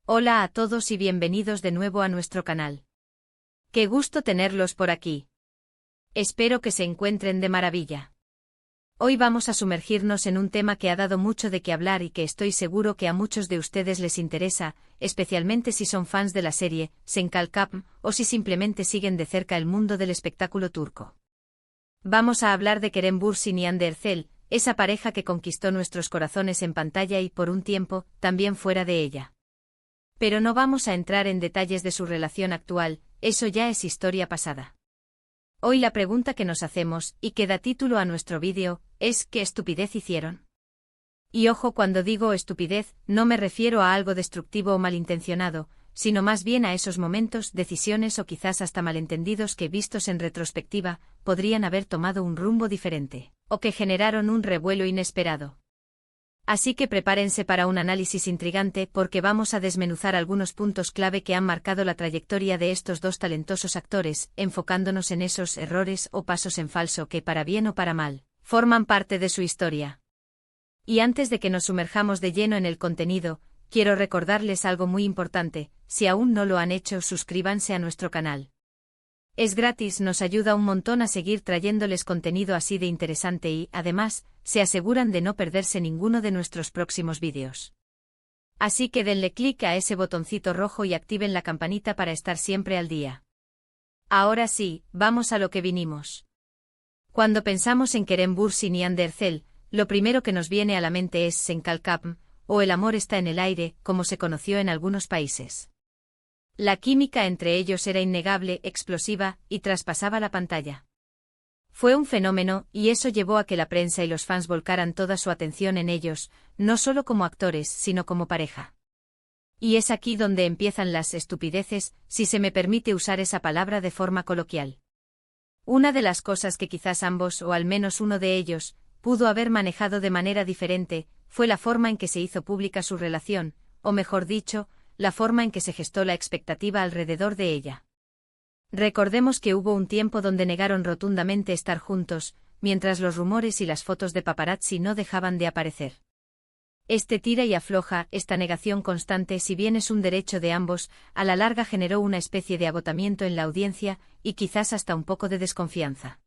Hola a todos y bienvenidos de nuevo a nuestro canal. Qué gusto tenerlos por aquí. Espero que se encuentren de maravilla. Hoy vamos a sumergirnos en un tema que ha dado mucho de qué hablar y que estoy seguro que a muchos de ustedes les interesa, especialmente si son fans de la serie Senkalkapm o si simplemente siguen de cerca el mundo del espectáculo turco. Vamos a hablar de Kerem Bürsin y Hande Erçel, esa pareja que conquistó nuestros corazones en pantalla y por un tiempo, también fuera de ella. Pero no vamos a entrar en detalles de su relación actual, eso ya es historia pasada. Hoy la pregunta que nos hacemos, y que da título a nuestro vídeo, es ¿qué estupidez hicieron? Y ojo, cuando digo estupidez, no me refiero a algo destructivo o malintencionado, sino más bien a esos momentos, decisiones o quizás hasta malentendidos que vistos en retrospectiva, podrían haber tomado un rumbo diferente, o que generaron un revuelo inesperado. Así que prepárense para un análisis intrigante porque vamos a desmenuzar algunos puntos clave que han marcado la trayectoria de estos dos talentosos actores, enfocándonos en esos errores o pasos en falso que, para bien o para mal, forman parte de su historia. Y antes de que nos sumerjamos de lleno en el contenido, quiero recordarles algo muy importante: si aún no lo han hecho, suscríbanse a nuestro canal. Es gratis, nos ayuda un montón a seguir trayéndoles contenido así de interesante y, además, se aseguran de no perderse ninguno de nuestros próximos vídeos. Así que denle clic a ese botoncito rojo y activen la campanita para estar siempre al día. Ahora sí, vamos a lo que vinimos. Cuando pensamos en Kerem Bürsin y Hande Erçel, lo primero que nos viene a la mente es Senkalkapm, o El amor está en el aire, como se conoció en algunos países. La química entre ellos era innegable, explosiva, y traspasaba la pantalla. Fue un fenómeno, y eso llevó a que la prensa y los fans volcaran toda su atención en ellos, no solo como actores, sino como pareja. Y es aquí donde empiezan las estupideces, si se me permite usar esa palabra de forma coloquial. Una de las cosas que quizás ambos, o al menos uno de ellos, pudo haber manejado de manera diferente, fue la forma en que se hizo pública su relación, o mejor dicho, la forma en que se gestó la expectativa alrededor de ella. Recordemos que hubo un tiempo donde negaron rotundamente estar juntos, mientras los rumores y las fotos de paparazzi no dejaban de aparecer. Este tira y afloja, esta negación constante, si bien es un derecho de ambos, a la larga generó una especie de agotamiento en la audiencia, y quizás hasta un poco de desconfianza.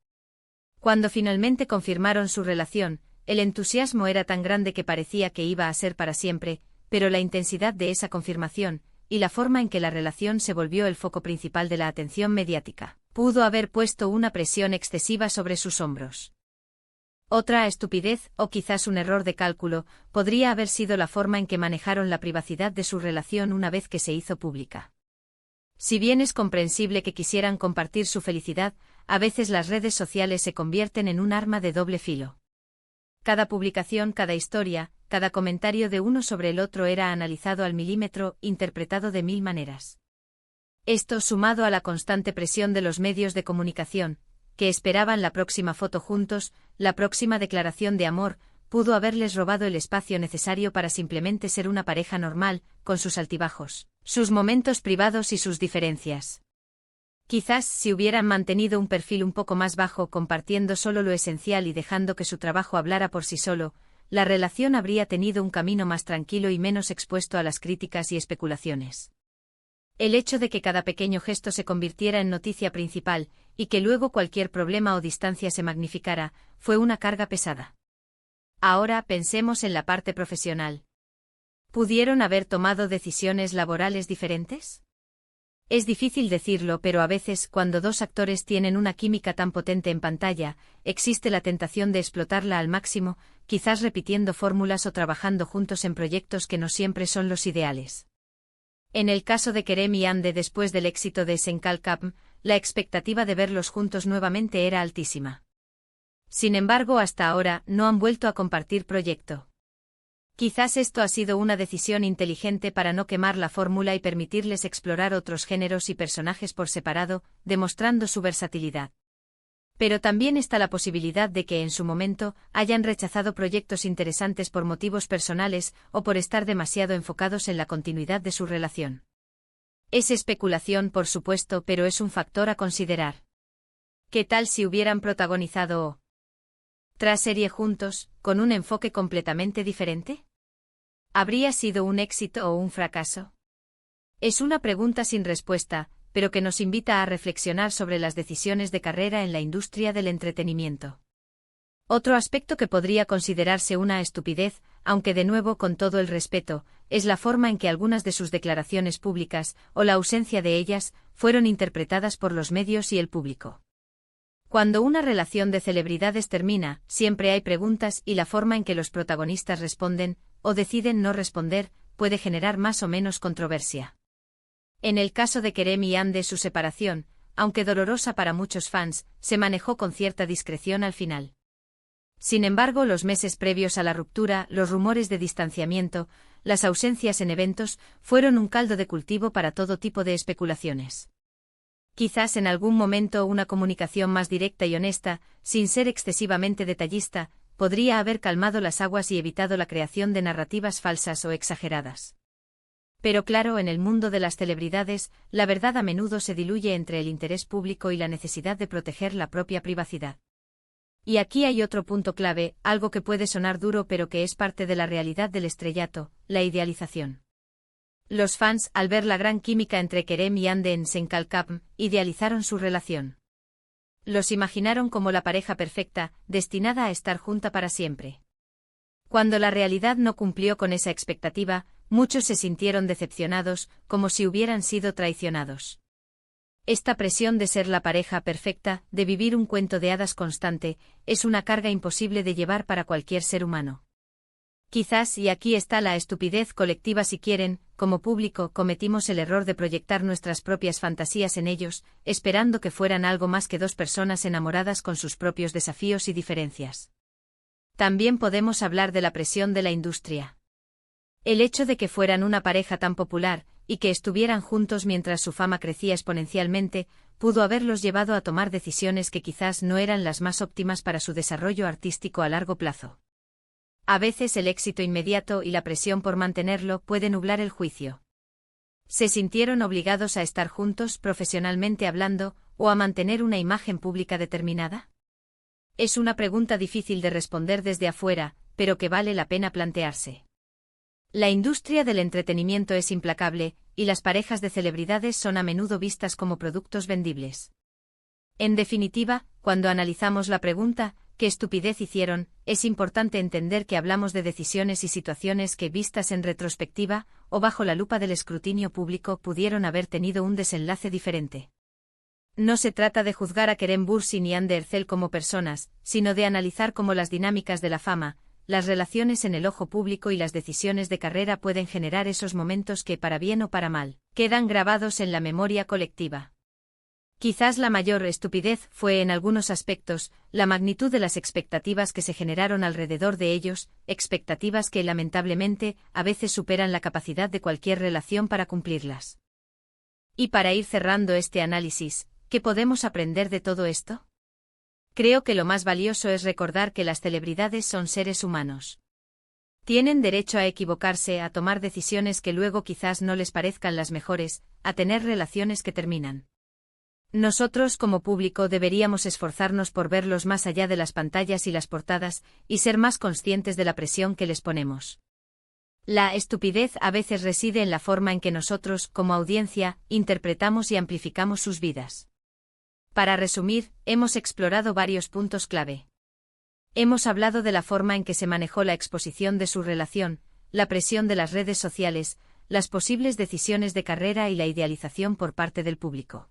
Cuando finalmente confirmaron su relación, el entusiasmo era tan grande que parecía que iba a ser para siempre, pero la intensidad de esa confirmación, y la forma en que la relación se volvió el foco principal de la atención mediática, pudo haber puesto una presión excesiva sobre sus hombros. Otra estupidez, o quizás un error de cálculo, podría haber sido la forma en que manejaron la privacidad de su relación una vez que se hizo pública. Si bien es comprensible que quisieran compartir su felicidad, a veces las redes sociales se convierten en un arma de doble filo. Cada publicación, cada historia, cada comentario de uno sobre el otro era analizado al milímetro, interpretado de mil maneras. Esto, sumado a la constante presión de los medios de comunicación, que esperaban la próxima foto juntos, la próxima declaración de amor, pudo haberles robado el espacio necesario para simplemente ser una pareja normal, con sus altibajos, sus momentos privados y sus diferencias. Quizás si hubieran mantenido un perfil un poco más bajo, compartiendo solo lo esencial y dejando que su trabajo hablara por sí solo, la relación habría tenido un camino más tranquilo y menos expuesto a las críticas y especulaciones. El hecho de que cada pequeño gesto se convirtiera en noticia principal, y que luego cualquier problema o distancia se magnificara, fue una carga pesada. Ahora pensemos en la parte profesional. ¿Pudieron haber tomado decisiones laborales diferentes? Es difícil decirlo, pero a veces, cuando dos actores tienen una química tan potente en pantalla, existe la tentación de explotarla al máximo, quizás repitiendo fórmulas o trabajando juntos en proyectos que no siempre son los ideales. En el caso de Kerem y Hande, después del éxito de Senkalkapm, la expectativa de verlos juntos nuevamente era altísima. Sin embargo, hasta ahora, no han vuelto a compartir proyecto. Quizás esto ha sido una decisión inteligente para no quemar la fórmula y permitirles explorar otros géneros y personajes por separado, demostrando su versatilidad. Pero también está la posibilidad de que en su momento hayan rechazado proyectos interesantes por motivos personales o por estar demasiado enfocados en la continuidad de su relación. Es especulación, por supuesto, pero es un factor a considerar. ¿Qué tal si hubieran protagonizado otra serie juntos, con un enfoque completamente diferente? ¿Habría sido un éxito o un fracaso? Es una pregunta sin respuesta, pero que nos invita a reflexionar sobre las decisiones de carrera en la industria del entretenimiento. Otro aspecto que podría considerarse una estupidez, aunque de nuevo con todo el respeto, es la forma en que algunas de sus declaraciones públicas, o la ausencia de ellas, fueron interpretadas por los medios y el público. Cuando una relación de celebridades termina, siempre hay preguntas y la forma en que los protagonistas responden, o deciden no responder, puede generar más o menos controversia. En el caso de Kerem y Ande, su separación, aunque dolorosa para muchos fans, se manejó con cierta discreción al final. Sin embargo, los meses previos a la ruptura, los rumores de distanciamiento, las ausencias en eventos, fueron un caldo de cultivo para todo tipo de especulaciones. Quizás en algún momento una comunicación más directa y honesta, sin ser excesivamente detallista, podría haber calmado las aguas y evitado la creación de narrativas falsas o exageradas. Pero claro, en el mundo de las celebridades, la verdad a menudo se diluye entre el interés público y la necesidad de proteger la propia privacidad. Y aquí hay otro punto clave, algo que puede sonar duro pero que es parte de la realidad del estrellato, la idealización. Los fans, al ver la gran química entre Kerem y Ande en Senkalkam, idealizaron su relación. Los imaginaron como la pareja perfecta, destinada a estar junta para siempre. Cuando la realidad no cumplió con esa expectativa, muchos se sintieron decepcionados, como si hubieran sido traicionados. Esta presión de ser la pareja perfecta, de vivir un cuento de hadas constante, es una carga imposible de llevar para cualquier ser humano. Quizás, y aquí está la estupidez colectiva si quieren, como público cometimos el error de proyectar nuestras propias fantasías en ellos, esperando que fueran algo más que dos personas enamoradas con sus propios desafíos y diferencias. También podemos hablar de la presión de la industria. El hecho de que fueran una pareja tan popular, y que estuvieran juntos mientras su fama crecía exponencialmente, pudo haberlos llevado a tomar decisiones que quizás no eran las más óptimas para su desarrollo artístico a largo plazo. A veces el éxito inmediato y la presión por mantenerlo puede nublar el juicio. ¿Se sintieron obligados a estar juntos profesionalmente hablando, o a mantener una imagen pública determinada? Es una pregunta difícil de responder desde afuera, pero que vale la pena plantearse. La industria del entretenimiento es implacable, y las parejas de celebridades son a menudo vistas como productos vendibles. En definitiva, cuando analizamos la pregunta, ¿qué estupidez hicieron?, es importante entender que hablamos de decisiones y situaciones que, vistas en retrospectiva, o bajo la lupa del escrutinio público, pudieron haber tenido un desenlace diferente. No se trata de juzgar a Kerem Bürsin y Hande Erçel como personas, sino de analizar cómo las dinámicas de la fama, las relaciones en el ojo público y las decisiones de carrera pueden generar esos momentos que, para bien o para mal, quedan grabados en la memoria colectiva. Quizás la mayor estupidez fue, en algunos aspectos, la magnitud de las expectativas que se generaron alrededor de ellos, expectativas que, lamentablemente, a veces superan la capacidad de cualquier relación para cumplirlas. Y para ir cerrando este análisis, ¿qué podemos aprender de todo esto? Creo que lo más valioso es recordar que las celebridades son seres humanos. Tienen derecho a equivocarse, a tomar decisiones que luego quizás no les parezcan las mejores, a tener relaciones que terminan. Nosotros como público deberíamos esforzarnos por verlos más allá de las pantallas y las portadas, y ser más conscientes de la presión que les ponemos. La estupidez a veces reside en la forma en que nosotros, como audiencia, interpretamos y amplificamos sus vidas. Para resumir, hemos explorado varios puntos clave. Hemos hablado de la forma en que se manejó la exposición de su relación, la presión de las redes sociales, las posibles decisiones de carrera y la idealización por parte del público.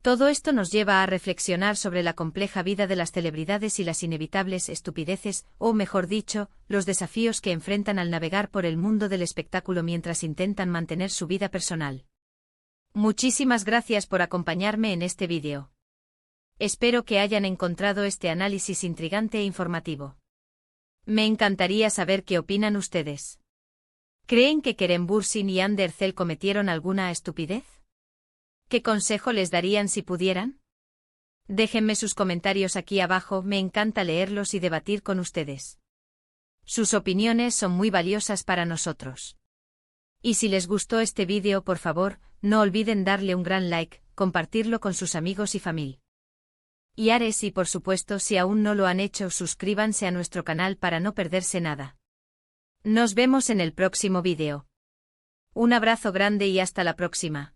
Todo esto nos lleva a reflexionar sobre la compleja vida de las celebridades y las inevitables estupideces, o mejor dicho, los desafíos que enfrentan al navegar por el mundo del espectáculo mientras intentan mantener su vida personal. Muchísimas gracias por acompañarme en este vídeo. Espero que hayan encontrado este análisis intrigante e informativo. Me encantaría saber qué opinan ustedes. ¿Creen que Kerem Bürsin y Hande Erçel cometieron alguna estupidez? ¿Qué consejo les darían si pudieran? Déjenme sus comentarios aquí abajo, me encanta leerlos y debatir con ustedes. Sus opiniones son muy valiosas para nosotros. Y si les gustó este vídeo, por favor, no olviden darle un gran like, compartirlo con sus amigos y familia. Y Ares, y por supuesto, si aún no lo han hecho, suscríbanse a nuestro canal para no perderse nada. Nos vemos en el próximo vídeo. Un abrazo grande y hasta la próxima.